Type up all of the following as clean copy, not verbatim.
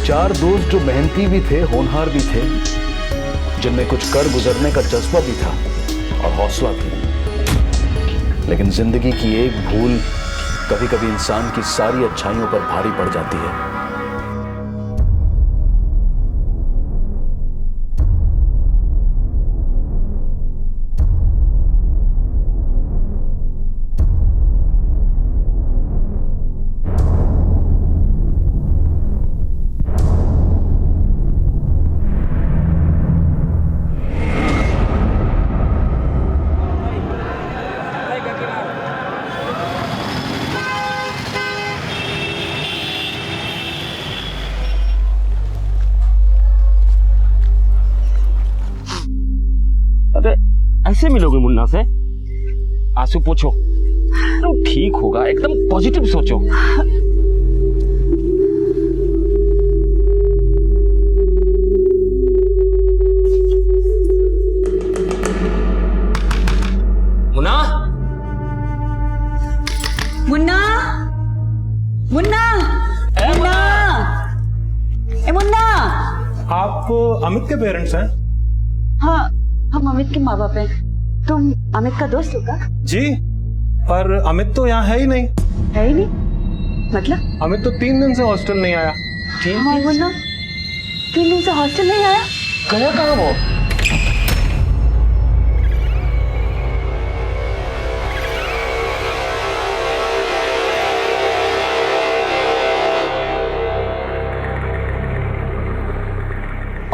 चार दोस्त जो मेहनती भी थे, होनहार भी थे, जिनमें कुछ कर गुजरने का जज्बा भी था और हौसला भी। लेकिन जिंदगी की एक भूल कभी कभी इंसान की सारी अच्छाइयों पर भारी पड़ जाती है। ऐसे मिलोगे मुन्ना से? आंसू पोछो, तुम ठीक होगा, एकदम पॉजिटिव सोचो। मुन्ना, मुन्ना, मुन्ना, मुन्ना, ए मुन्ना। आप अमित के पेरेंट्स हैं? हाँ, हम अमित के माँ बाप हैं। तुम अमित का दोस्त हो क्या? जी, पर अमित तो यहाँ है ही नहीं। है ही नहीं? मतलब? अमित तो 3 दिन से हॉस्टल नहीं आया। हाँ मुन्ना, 3 दिन से हॉस्टल नहीं आया? गया कहाँ वो?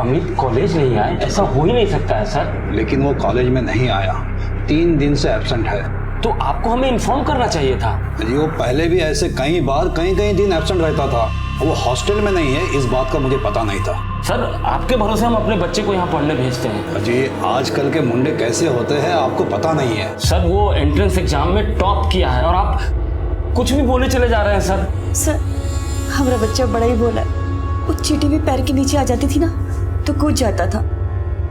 अमित कॉलेज नहीं आए, ऐसा हो ही नहीं सकता है सर। लेकिन वो कॉलेज में नहीं आया, 3 दिन से एब्सेंट है। तो आपको हमें इन्फॉर्म करना चाहिए था। जी, वो पहले भी ऐसे कई बार कई दिन एब्सेंट रहता था। वो हॉस्टल में नहीं है, इस बात का मुझे पता नहीं था। सर, आपके भरोसे हम अपने बच्चे को यहाँ पढ़ने भेजते हैं। जी, आजकल के मुंडे कैसे होते हैं आपको पता नहीं है। सर, वो एंट्रेंस एग्जाम में टॉप किया है और आप कुछ भी बोले चले जा रहे हैं सर। सर, हमारा बच्चा बड़ा ही बोला। वो चींटी भी पैर के नीचे आ जाती थी ना, तो कूद जाता था।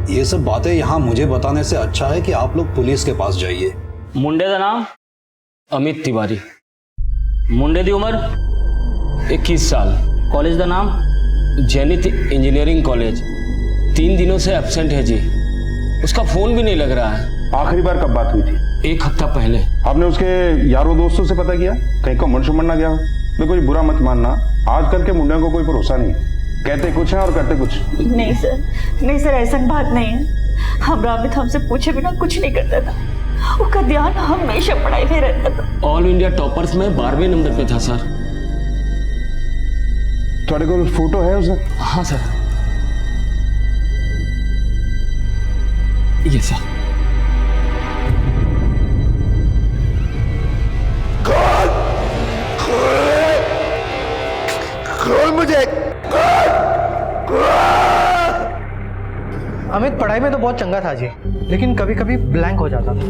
ये सब बातें यहाँ मुझे बताने से अच्छा है कि आप लोग पुलिस के पास जाइए। मुंडे का नाम अमित तिवारी, मुंडे की उम्र 21 साल, कॉलेज का नाम जैनित इंजीनियरिंग कॉलेज। 3 दिनों से एब्सेंट है जी, उसका फोन भी नहीं लग रहा है। आखिरी बार कब बात हुई थी? 1 हफ्ता पहले। आपने उसके यारों दोस्तों से पता किया कहीं को मन शुमन ना गया हो? देखो, ये बुरा मत मानना, आजकल के मुंडियों को कोई भरोसा नहीं, कहते कुछ है और करते कुछ। नहीं सर, नहीं सर, ऐसा बात नहीं है। अमित हमसे पूछे बिना कुछ नहीं करता था। उसका ध्यान हमेशा पढ़ाई में रहता था। ऑल इंडिया टॉपर्स में 12वें नंबर पे था सर। थोड़े को फोटो है उसका? हाँ सर, ये सर। खोल मुझे। अमित पढ़ाई में तो बहुत चंगा था जी, लेकिन कभी कभी ब्लैंक हो जाता था,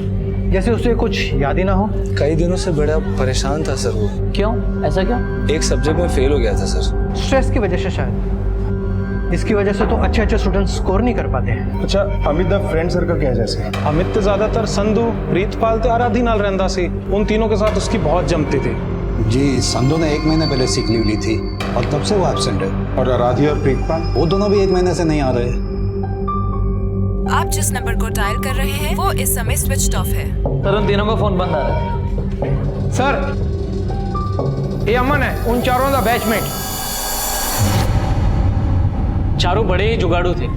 जैसे उसे कुछ याद ही ना हो। कई दिनों से बड़ा परेशान था सर वो। क्यों? ऐसा क्यों? एक सब्जेक्ट में फेल हो गया था सर। स्ट्रेस की वजह से शायद। इसकी वजह से तो अच्छे स्टूडेंट्स स्कोर नहीं कर पाते हैं। अच्छा, अमित दा फ्रेंड सर्कल क्या जैसे? अमित तो ज्यादातर संधू, प्रीतपाल ते आराधी नाल रहंदा सी। उन तीनों के साथ उसकी बहुत जमती थी। जी, संधू ने 1 महीने पहले सिक लीव ली थी और तब से वो एब्सेंट है। और आराधी और प्रीतपाल? वो दोनों भी 1 महीने से नहीं आ रहे। आप जिस नंबर को डायल कर रहे हैं वो इस समय स्विच ऑफ है। सर, उन तीनों का फोन बंद आ रहा है। सर, ये अमन है, उन चारों का बैचमेट। चारों बड़े ही जुगाड़ू थे,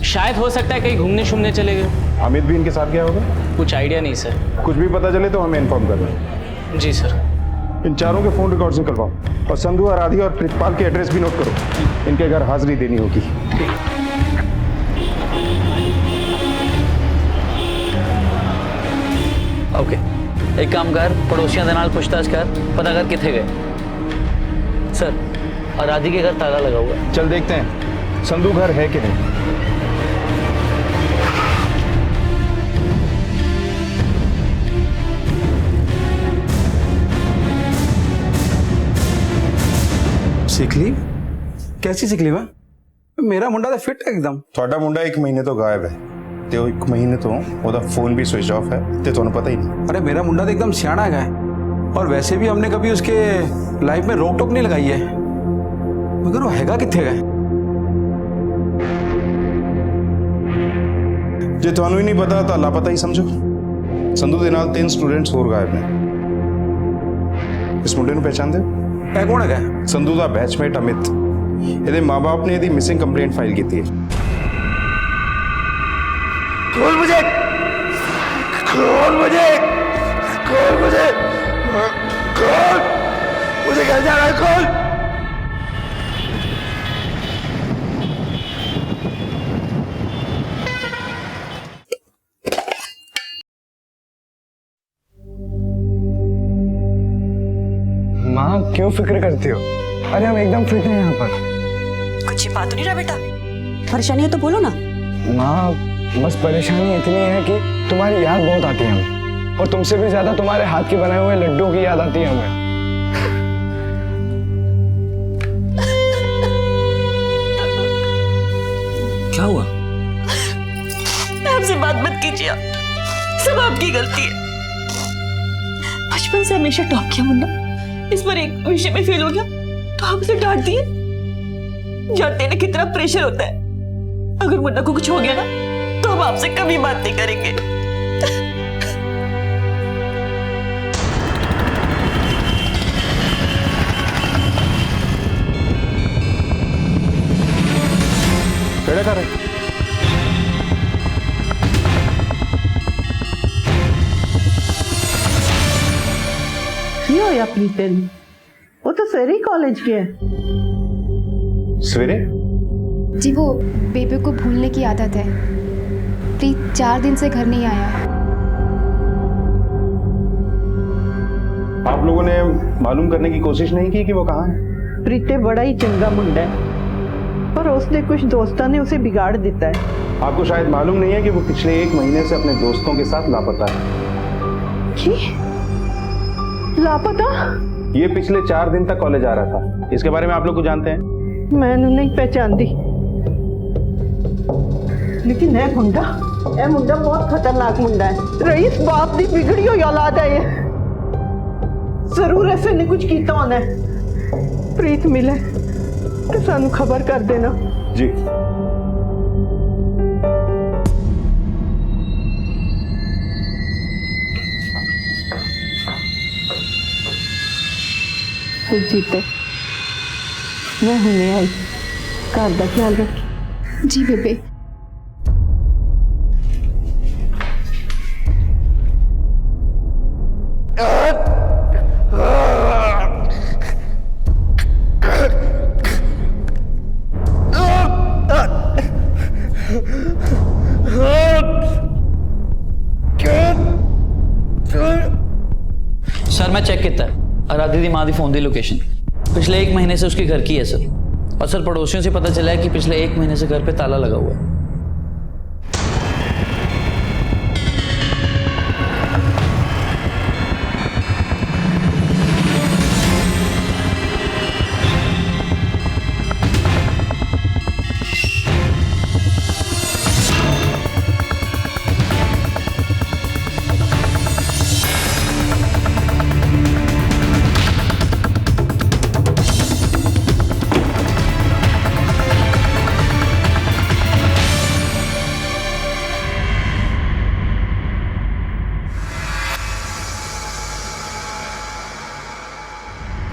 शायद हो सकता है कहीं घूमने शूमने चले गए। अमित भी इनके साथ गया होगा? कुछ आइडिया नहीं सर। कुछ भी पता चले तो हमें इन्फॉर्म करना। जी सर। इन चारों के फोन रिकॉर्ड निकलवाओ और संधू, आराधी और प्रीतपाल के एड्रेस भी नोट करो। इनके घर हाजिरी देनी होगी। ओके, एक काम कर, पड़ोसियों के नाल पूछताछ कर, पता कर किथे गए। सर, आराधी के घर ताला लगा हुआ है। चल देखते हैं संधू घर है कि नहीं। सीख ली? कैसी सीख ली? मेरा मुंडा तो फिट है एकदम। थोड़ा मुंडा 1 महीने तो गायब है, ते 1 महीने तो ओदा फोन भी स्विच ऑफ है, ते तुहानू पता ही नहीं। अरे मेरा मुंडा तो एकदम सियाना है, और वैसे भी हमने कभी उसके लाइफ में रोक टोक नहीं लगाई है। मगर वो हैगा किथे गए? जे थानू ही नहीं पता तो लापता ही समझो। संधू दे नाल 3 स्टूडेंट्स होर गायब ने। इस मुंडे ਨੂੰ पहचानदे हो? ਇਹ ਕੌਣ ਹੈਗਾ? संधू ਦਾ बैचमेट अमित। ਇਹਦੇ ਮਾਂ-ਬਾਪ ਨੇ ਇਹਦੀ ਮਿਸਿੰਗ ਕੰਪਲੇਂਟ ਫਾਈਲ ਕੀਤੀ ਹੈ। खोल मुझे, खोल मुझे, खोल मुझे, खोल मुझे, घर जाना है, खोल। माँ क्यों फिक्र करती हो? अरे हम एकदम फिट हैं यहाँ पर। कुछ छिपा तो नहीं रहा बेटा? परेशानी है तो बोलो ना। माँ बस परेशानी इतनी है कि तुम्हारी याद बहुत आती है हमें, और तुमसे भी ज्यादा तुम्हारे हाथ के बनाए हुए लड्डू की याद आती है हमें। क्या हुआ? आपसे बात मत कीजिए, सब आपकी गलती है। बचपन से हमेशा टॉप किया मुन्ना, इस बार एक विषय में फेल हो गया तो आप उसे डांट दिए। जानते ना कितना प्रेशर होता है। अगर मुन्ना को कुछ हो गया ना तो हम आपसे कभी बात नहीं करेंगे। केड़ा कर रहे? क्यों होया प्रीते ने? वो तो सवेरे ही कॉलेज गया है। सवेरे? जी वो बेबी को भूलने की आदत है। प्रीत 4 दिन से घर नहीं आया है। आप लोगों ने मालूम करने की कोशिश नहीं की कि वो कहाँ है? प्रीते बड़ा ही चंगा मुंडा है, पर उसने कुछ दोस्तों ने उसे बिगाड़ देता है। आपको शायद मालूम नहीं है कि वो पिछले 1 महीने से अपने दोस्तों के साथ लापता है। लापता? ये पिछले 4 दिन तक कॉलेज आ रहा था। इसके बारे में आप लोग कुछ जानते हैं? मैंने नहीं पहचानती, लेकिन है मुंडा, ये मुंडा बहुत खतरनाक मुंडा है। रईस बाप दी बिगड़ी हुई औलाद है ये। जरूर ऐसे ने कुछ कीता होना है। प्रीत मिले तो सानू खबर कर देना जी। सुजीते मैं हुने आई, घर का ख्याल रखी। जी बेबे। सर मैं चेक किया आराध्या दी मां दी फोन दी लोकेशन पिछले 1 महीने से उसके घर की है सर। और सर पड़ोसियों से पता चला है कि पिछले 1 महीने से घर पे ताला लगा हुआ है।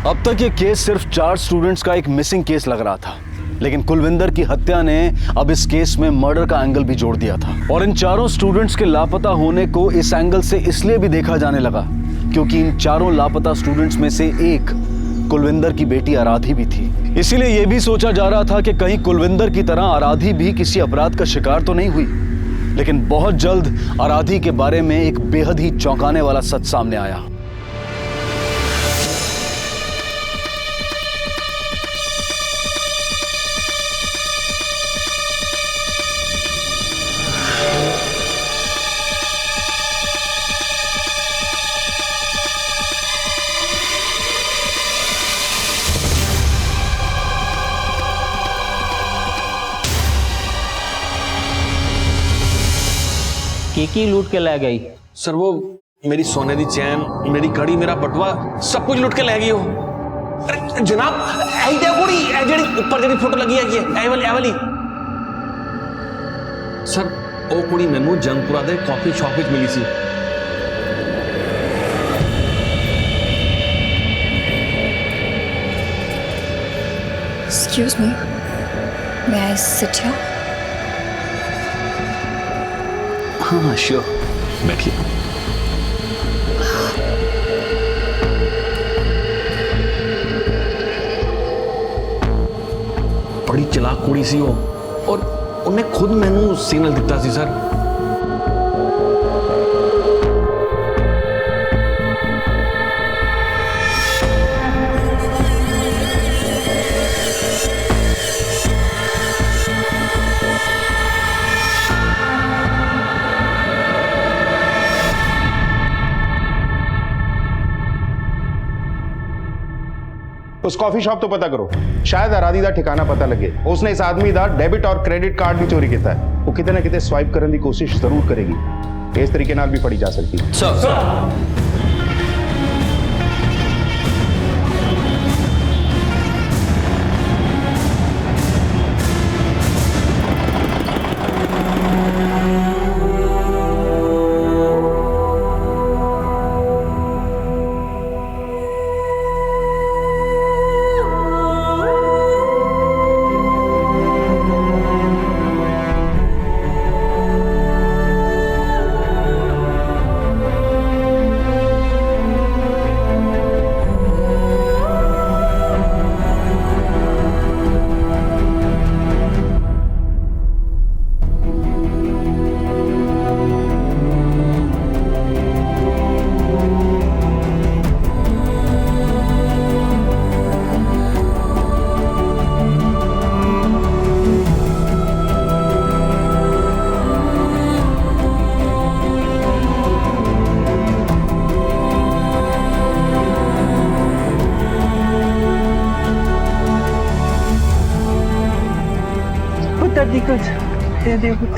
अब तक ये केस सिर्फ 4 स्टूडेंट्स का एक मिसिंग केस लग रहा था, लेकिन कुलविंदर की हत्या ने अब इस केस में मर्डर का एंगल भी जोड़ दिया था। और इन 4 स्टूडेंट्स के लापता होने को इस एंगल से इसलिए भी देखा जाने लगा क्योंकि इन 4 लापता स्टूडेंट्स में से एक कुलविंदर की बेटी आराधी भी थी। इसीलिए यह भी सोचा जा रहा था कि कहीं कुलविंदर की तरह आराधी भी किसी अपराध का शिकार तो नहीं हुई। लेकिन बहुत जल्द आराधी के बारे में एक बेहद ही चौंकाने वाला सच सामने आया। की लूट के ले गई? सर वो मेरी सोने दी चैन, मेरी घड़ी, मेरा बटुआ सब कुछ लूट के ले गई हो। अरे जनाब ऐ ते कुड़ी ऐ जेड़ी ऊपर जेड़ी फोटो लगी है ए वाली सर ਉਹ ਕੁੜੀ ਮੈਨੂੰ ਜੰਗਪੁਰਾ ਦੇ ਕਾਫੀ ਸ਼ਾਪ ਵਿੱਚ ਮਿਲੀ ਸੀ। Excuse me. May I sit here? हाँ श्योर, बैठिए। बड़ी चलाक कुड़ी सी हो और उन्हें खुद मैनू सिग्नल दिता सी सर। उस कॉफी शॉप तो पता करो, शायद आराधी दा ठिकाना पता लगे। उसने इस आदमी दा डेबिट और क्रेडिट कार्ड भी चोरी किया है। वो किते ना किते स्वाइप करने की कोशिश जरूर करेगी। इस तरीके नाल भी पड़ी जा सकती है। सर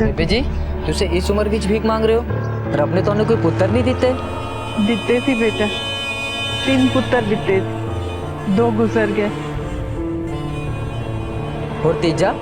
बेबे जी तुसे इस उम्र विच भीख मांग रहे हो और अपने तो कोई पुत्र नहीं दिते? दिते सी बेटा, 3 पुत्र दिते, 2 गुजर गए और तीजा?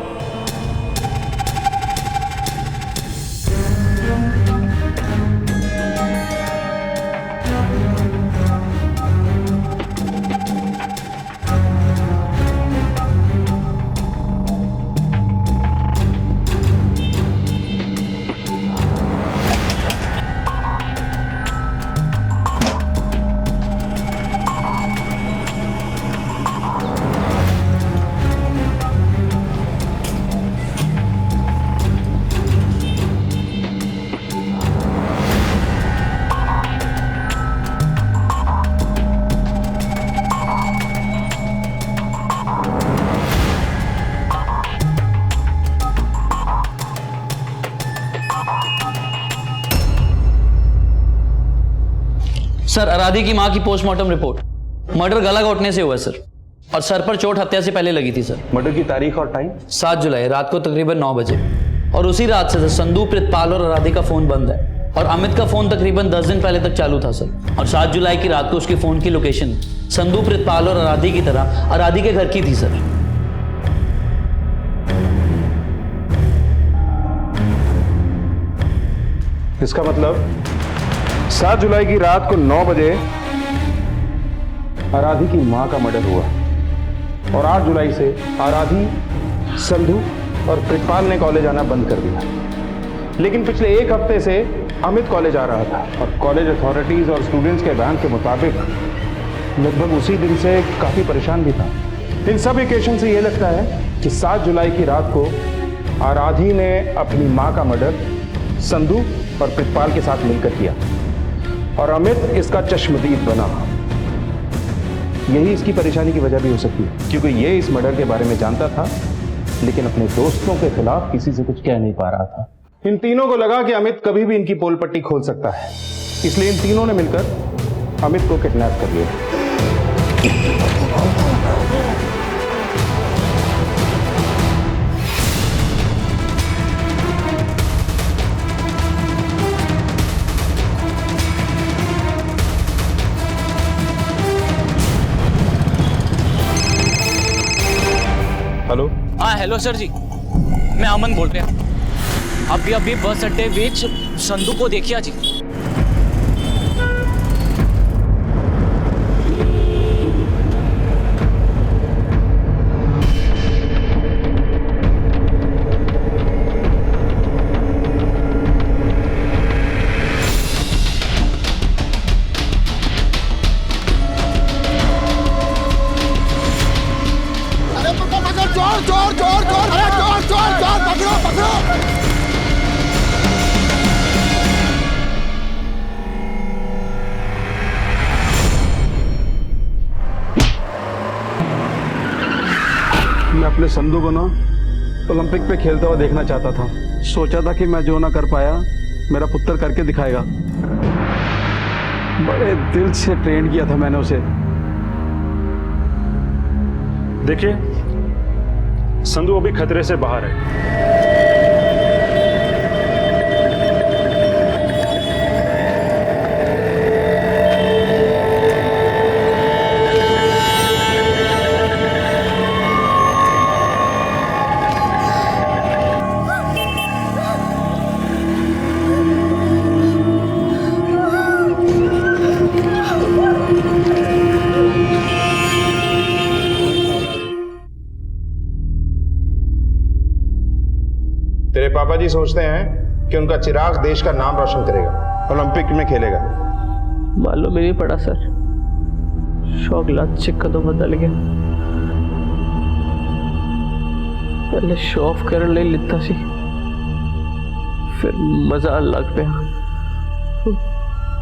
सर आराधी की मां की पोस्टमार्टम रिपोर्ट, मर्डर गला घोटने से हुआ सर, और सर पर चोट हत्या से पहले लगी थी सर। मर्डर की तारीख और टाइम? 7 जुलाई रात को तकरीबन 9 बजे। और उसी रात से संदू, प्रितपाल और आराधी का फोन बंद है और अमित का फोन तकरीबन 10 दिन पहले तक चालू था सर। और 7 जुलाई की रात को उसके फोन की लोकेशन संदू, प्रितपाल और आराधी की तरह आराधी के घर की थी सर। इसका मतलब 7 जुलाई की रात को 9 बजे आराधी की मां का मर्डर हुआ और 8 जुलाई से आराधी, संधू और प्रितपाल ने कॉलेज आना बंद कर दिया। लेकिन पिछले 1 हफ्ते से अमित कॉलेज आ रहा था और कॉलेज अथॉरिटीज और स्टूडेंट्स के बयान के मुताबिक लगभग उसी दिन से काफी परेशान भी था। इन सब इक्वेशन से यह लगता है कि 7 जुलाई की रात को आराधी ने अपनी मां का मर्डर संधू और प्रितपाल के साथ मिलकर किया और अमित इसका चश्मदीद बना। यही इसकी परेशानी की वजह भी हो सकती है, क्योंकि ये इस मर्डर के बारे में जानता था लेकिन अपने दोस्तों के खिलाफ किसी से कुछ कह नहीं पा रहा था। इन तीनों को लगा कि अमित कभी भी इनकी पोल पट्टी खोल सकता है, इसलिए इन तीनों ने मिलकर अमित को किडनैप कर लिया। हेलो। हाँ हेलो सर जी, मैं अमन बोल रहा हूँ। अभी अभी बस अड्डे बीच संधू को देखिए जी। मैं अपने संधू को ना ओलंपिक पे खेलता हुआ देखना चाहता था। सोचा था कि मैं जो ना कर पाया मेरा पुत्र करके दिखाएगा। बड़े दिल से ट्रेन किया था मैंने उसे। देखिए, संधू अभी खतरे से बाहर है। तेरे पापा जी सोचते हैं कि उनका चिराग देश का नाम रोशन करेगा, ओलंपिक में खेलेगा। मालूम ही नहीं पड़ा सर, शौक लाच कदों बदल गया। पहले शो ऑफ करने ले लिता सी, फिर मजा लग पिया।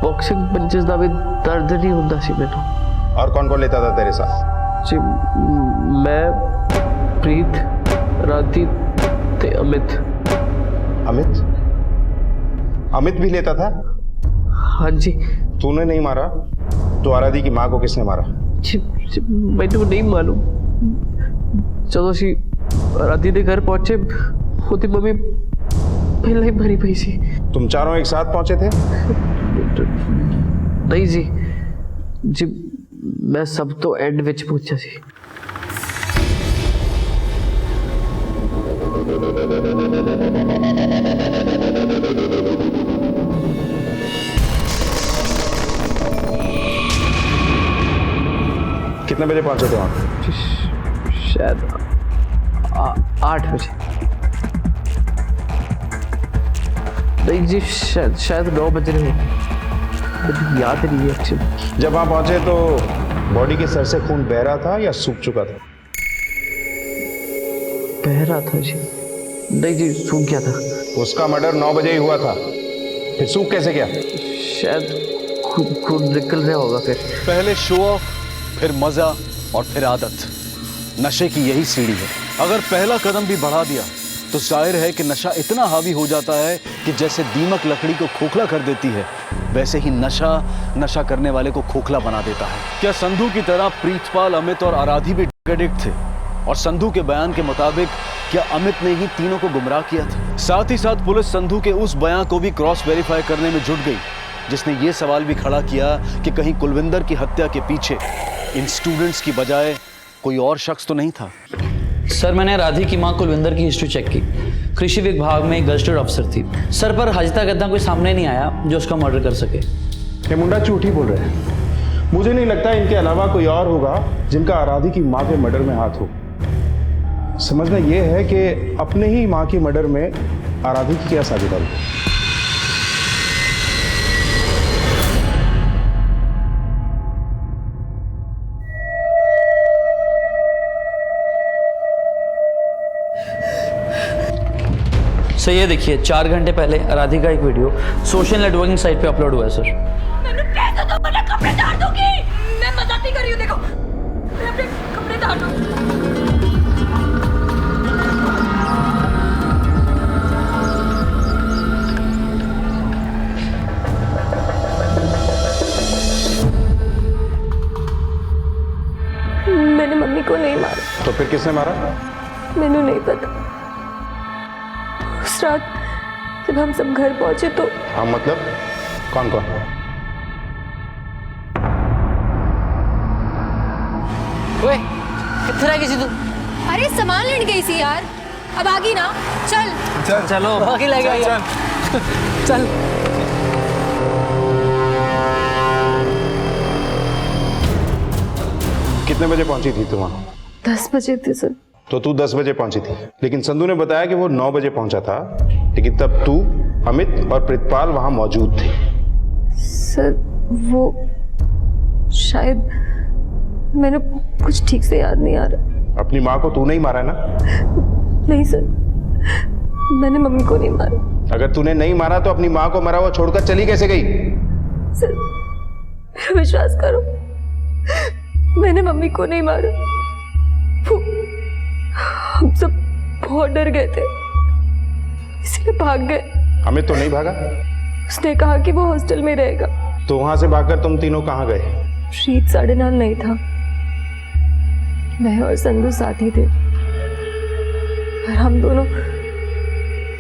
बॉक्सिंग पंचेस दा भी दर्द नहीं होता सी मैनू। और कौन कौन लेता था तेरे साथ? जी मैं, प्रीत, राधी ते अमित। अमित? अमित भी लेता था? हाँ जी। तूने नहीं मारा तो आराधी की माँ को किसने मारा? जी मैनू नहीं मालूम। चलो सी आराधी के घर पहुंचे, होती मम्मी पहले ही भरी पई सी। तुम चारों एक साथ पहुंचे थे? नहीं जी, जी मैं सब तो एंड विच पहुंचा सी। कितने बजे पहुंचे थे वहां? शायद 8 बजे। नहीं जी, शायद 9 बजे रहे, मुझे याद नहीं है एक्चुअली। जब वहां पहुंचे तो बॉडी के सर से खून बह रहा था या सूख चुका था? बह रहा था जी। नहीं जी, सूख गया था। उसका मर्डर 9 बजे ही हुआ था, फिर सूख कैसे गया? शायद खून निकल रहा होगा। फिर पहले शो ऑफ, फिर मजा और फिर आदत। नशे की यही सीढ़ी है। अगर पहला कदम भी बढ़ा दिया तो जाहिर है कि नशा इतना हावी हो जाता है कि जैसे दीमक लकड़ी को खोखला कर देती है, वैसे ही नशा करने वाले को खोखला बना देता है। क्या संधू की तरह प्रीतपाल, अमित और आराधी भी ड्रग एडिक्ट थे? और संधू के बयान के मुताबिक क्या अमित ने ही तीनों को गुमराह किया था? साथ ही साथ पुलिस संधू के उस बयान को भी क्रॉस वेरीफाई करने में जुट गई, जिसने ये सवाल भी खड़ा किया कि कहीं कुलविंदर की हत्या के पीछे इन स्टूडेंट्स की बजाय कोई और शख्स तो नहीं था। सर, मैंने राधी की मां कुलविंदर की हिस्ट्री चेक की। कृषि विभाग में एक गजटेड अफसर थी। सर, पर आज तक इतना कोई सामने नहीं आया जो उसका मर्डर कर सके। ये मुंडा झूठ ही बोल रहे हैं। मुझे नहीं लगता इनके अलावा कोई और होगा जिनका आराधी की मां के मर्डर में हाथ हो। समझना यह है कि अपने ही मां के मर्डर में आराधी की क्या साझेदारी है। सर, ये देखिए 4 घंटे पहले आराधी का एक वीडियो सोशल नेटवर्किंग साइट पे अपलोड हुआ है। सर, मैं कपड़े उतार दूंगी। मैं मजाक नहीं कर रही हूँ, देखो मैं अपने कपड़े उतार दूंगी। मैंने मम्मी को नहीं मारा। तो फिर किसने मारा? मैंने नहीं पता। उस रात जब हम सब घर पहुंचे तो। हाँ, मतलब कौन कौन? ओए, किधर आ गई थी तू? अरे सामान लेने गई थी यार। अब आगी ना, चल चल चलो आगे ले गया चल। कितने बजे पहुंची थी तुम वहां? 10 बजे थे सर। तो तू 10 बजे पहुंची थी, लेकिन संधू ने बताया कि वो 9 बजे पहुंचा था, लेकिन तब तू, अमित और प्रितपाल वहां मौजूद थे। सर वो शायद मैंने कुछ ठीक से याद नहीं आ रहा। अपनी माँ को तूने ही मारा ना? नहीं सर, मैंने मम्मी को नहीं मारा। अगर तूने नहीं मारा तो अपनी माँ को मरा हुआ छोड़कर चली कैसे गई? सर मेरा विश्वास करो, मैंने मम्मी को नहीं मारा। हम सब बहुत डर गए थे, इसलिए भाग गए। अमित तो नहीं भागा? उसने कहा कि वो हॉस्टल में रहेगा। तो वहां से भागकर तुम तीनों कहाँ गए? प्रीत 9:30 नहीं था, मैं और संधू साथ ही थे, पर हम दोनों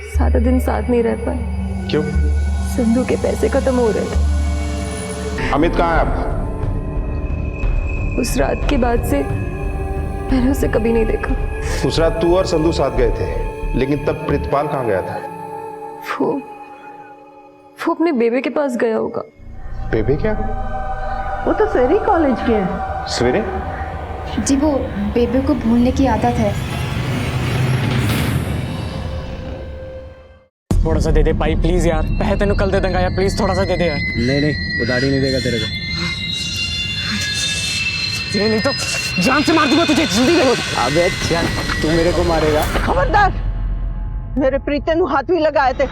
सारा दिन साथ नहीं रह पाए। क्यों? संधू के पैसे खत्म हो रहे थे। अमित कहाँ है अब? उस रात के बाद से मैंने उसे कभी नहीं देखा। उस रात तू और संधू साथ गए थे, लेकिन तब प्रितपाल कहाँ गया था? वो अपने बेबे के पास गया होगा। बेबे क्या? वो तो सवेरे कॉलेज के है। सवेरे? जी वो बेबे को भूलने की आदत है। थोड़ा सा दे दे भाई प्लीज यार, पैसे तेन कल दे दूंगा यार, प्लीज थोड़ा सा दे दे यार। नहीं उधारी नहीं देगा तेरे को। ये नहीं तो जान से मार दूंगा तुझे, जल्दी दे। अबे चल, तू मेरे को मारेगा? खबरदार, मेरे प्रीते नु हाथ भी लगाए थे।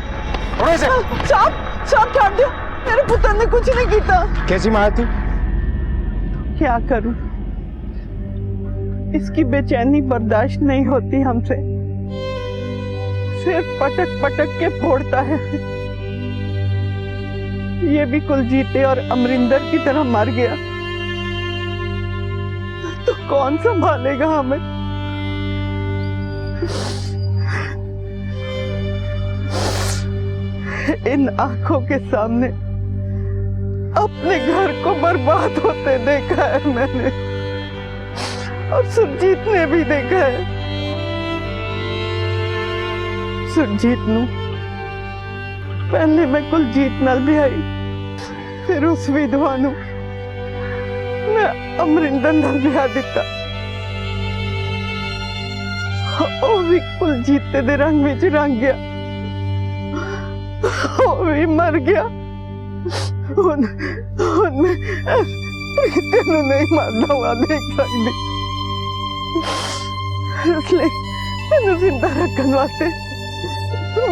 साहब छोड़ दो, मेरे पुत्र ने कुछ नहीं किया। कैसी माँ तू? क्या करूं, इसकी बेचैनी बर्दाश्त नहीं होती हमसे, सिर्फ पटक पटक के फोड़ता है। ये भी कुलजीते और अमरिंदर की तरह मर गया तो कौन संभालेगा हमें? इन आंखों के सामने अपने घर को बर्बाद होते देखा है मैंने, और सुरजीत ने भी देखा है। सुरजीत नू पहले मैं कुलजीत नाल ब्याही, फिर उस विधवा नू मैं अमरिंदर नाल ब्याह दिता। ਉਹ ਵੀ ਕੁਲਜੀਤੇ ਦੇ ਰੰਗ ਵਿੱਚ ਰੰਗ ਗਿਆ, ਉਹ ਵੀ ਮਰ ਗਿਆ। ਹੁਣ ਮੈਂ ਪ੍ਰੀਤੇ ਨੂੰ ਨਹੀਂ ਮਾਰਦਾ हुआ देख सकती, इसलिए ਇਹਨੂੰ जिंदा रखने वास्ते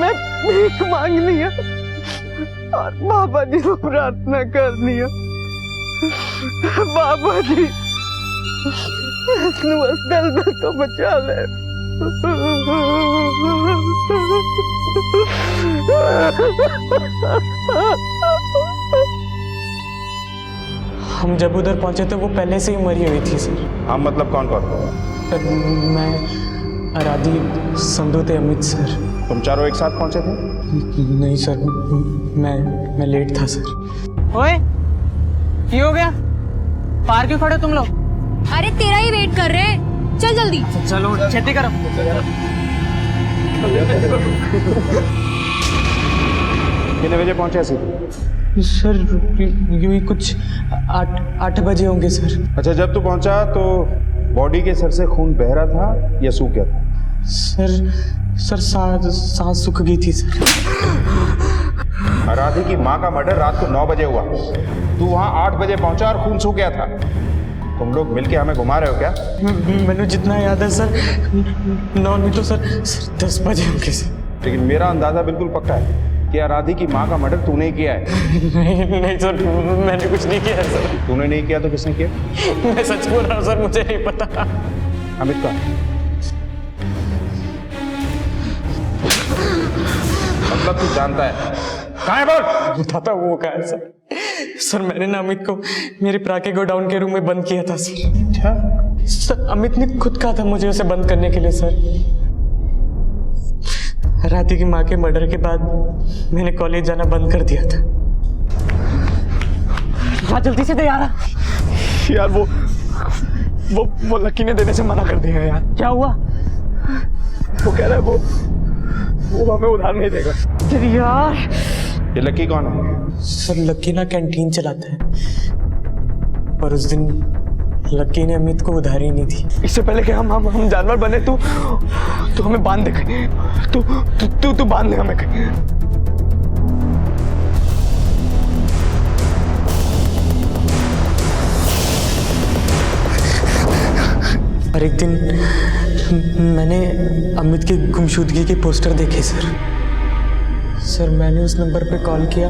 मैं भीख मांगनी है और बाबा जी को प्रार्थना करनी है। बाबा जी इसनू इस दलदल तो बचा ले। हम जब उधर पहुंचे तो वो पहले से ही मरी हुई थी सर। हाँ मतलब कौन कौन? मैं, आराधी, संधू थे, अमित सर। तुम चारों एक साथ पहुंचे थे? नहीं सर, मैं लेट था सर। ओए क्या हो गया, पार क्यों खड़े तुम लोग? अरे तेरा ही वेट कर रहे हैं, चल जल्दी। चलो छेती करो। कितने बजे पहुंचे ऐसे? सर यूं ही कुछ 8 बजे होंगे सर। अच्छा, जब तू पहुंचा तो बॉडी के सर से खून बह रहा था या सूख गया था? सर सांस सूख गई थी सर। आराधी की माँ का मर्डर रात को 9 बजे हुआ, तू वहां 8 बजे पहुंचा और खून सूख गया था। तुम लोग मिलके हमें घुमा रहे हो क्या? मैंने जितना याद है सर, 9 नहीं तो सर 10 बजे होंगे सर। लेकिन मेरा अंदाजा बिल्कुल पक्का है कि आराधी की माँ का मर्डर तूने ही किया है। नहीं सर, मैंने कुछ नहीं किया सर। तूने नहीं किया तो किसने किया? मैं सच बोल रहा हूँ सर, मुझे नहीं पता। अमित का मतलब तू जानता है? कहाँ है बोल? बताता हूँ वो कहाँ है सर। सर मैंने ना अमित को मेरे प्रा के गोडाउन के रूम में बंद किया था सर। अच्छा सर, अमित ने खुद कहा था मुझे उसे बंद करने के लिए सर। राधी की माँ के मर्डर के बाद मैंने कॉलेज जाना बंद कर दिया था। जल्दी से दे यार वो लकी ने देने से मना कर दिया यार। क्या हुआ? वो कह रहा है वो हमें उधार नहीं देगा। यार ये लकी कौन है? सर लकी ना कैंटीन चलाता है, पर उस दिन लकी ने अमित को उधारी नहीं दी। इससे पहले कि हम जानवर बने तू हमें बांध दे कहीं। तू बांध दे हमें कहीं। और एक दिन मैंने अमित की गुमशुदगी के पोस्टर देखे सर मैंने उस नंबर पे कॉल किया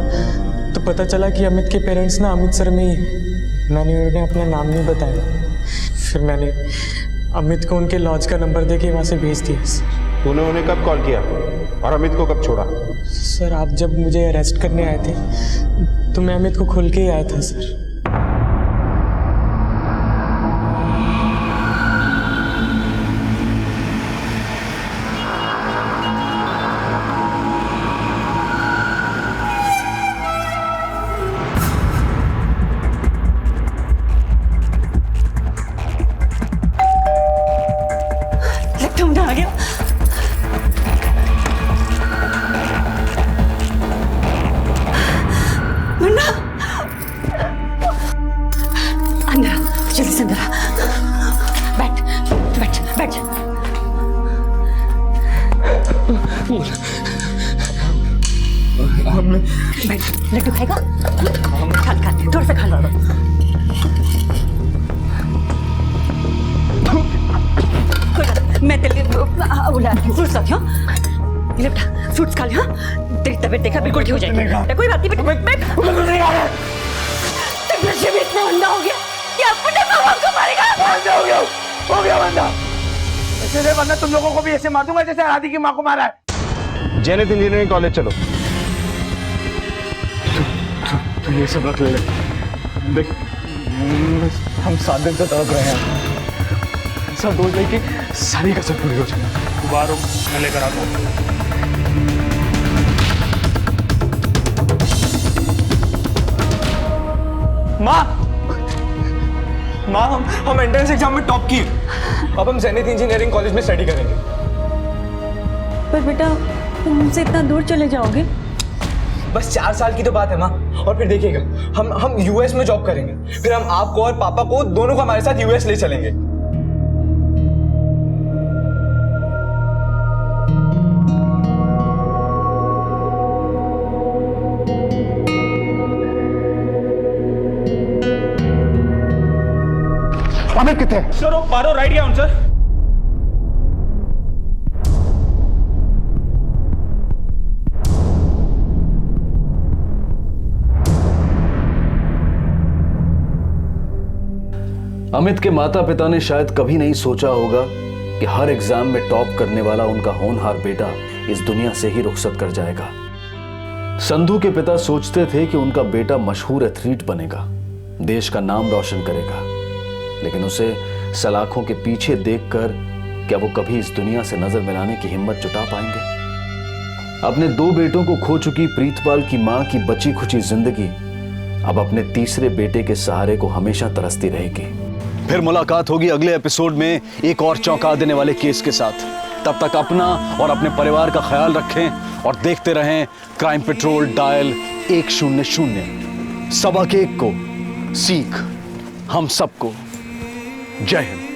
तो पता चला कि अमित के पेरेंट्स ना अमृतसर में ही हैं। मैंने उन्हें अपना नाम नहीं बताया, फिर मैंने अमित को उनके लॉज का नंबर देके वहाँ से भेज दिया। तूने उन्हें कब कॉल किया और अमित को कब छोड़ा? सर आप जब मुझे अरेस्ट करने आए थे तो मैं अमित को खोल के ही आया था सर। आ गया। मुन्ना अंदर आ, जल्दी से अंदर आ। बैठ बैठ बैठ। बैठ, लड्डू खाएगा? खा थोड़ा सा खा लो। मैं तेरे लिए फ्रूट्स लाती हूँ। ये बेटा फ्रूट्स खा लिया। तेरी तबीयत देखा बिल्कुल ठीक हो जाएगी। कोई बात नहीं बेटा। तेरा नशे में इतना अंधा हो गया कि अपने मामा को मारेगा। हो गया बंदा। ऐसे वरना तुम लोगों को भी ऐसे मार दूंगा जैसे आराधी की माँ को मारा है। जेनिथ इंजीनियरिंग कॉलेज चलो। तू ये सब रख ले। देख हम 7 दिन से तड़प रहे हैं। सब डोज लेके सारी कसर पूरी हो जाएगी। बाहर मैं लेकर आता हूँ। माँ हम एंट्रेंस एग्जाम में टॉप किए। अब हम जेनिथ इंजीनियरिंग कॉलेज में स्टडी करेंगे। पर बेटा तुम हमसे इतना दूर चले जाओगे? बस 4 साल की तो बात है माँ, और फिर देखिएगा हम यूएस में जॉब करेंगे। फिर हम आपको और पापा को दोनों को हमारे साथ यूएस ले चलेंगे। अमित कितने? सर वो पारो राइट गया सर। अमित के माता पिता ने शायद कभी नहीं सोचा होगा कि हर एग्जाम में टॉप करने वाला उनका होनहार बेटा इस दुनिया से ही रुखसत कर जाएगा। संधू के पिता सोचते थे कि उनका बेटा मशहूर एथलीट बनेगा, देश का नाम रोशन करेगा, लेकिन उसे सलाखों के पीछे देखकर क्या वो कभी इस दुनिया से नजर मिलाने की हिम्मत जुटा पाएंगे? अपने 2 बेटों को खो चुकी प्रीतपाल की मां की बची खुची जिंदगी अब अपने तीसरे बेटे के सहारे को हमेशा तरसती रहेगी। फिर मुलाकात होगी अगले एपिसोड में एक और चौंका देने वाले केस के साथ। तब तक अपना और अपने परिवार का ख्याल रखें और देखते रहें क्राइम पेट्रोल डायल 100। सबक एक को सीख हम सबको। जय हिंद।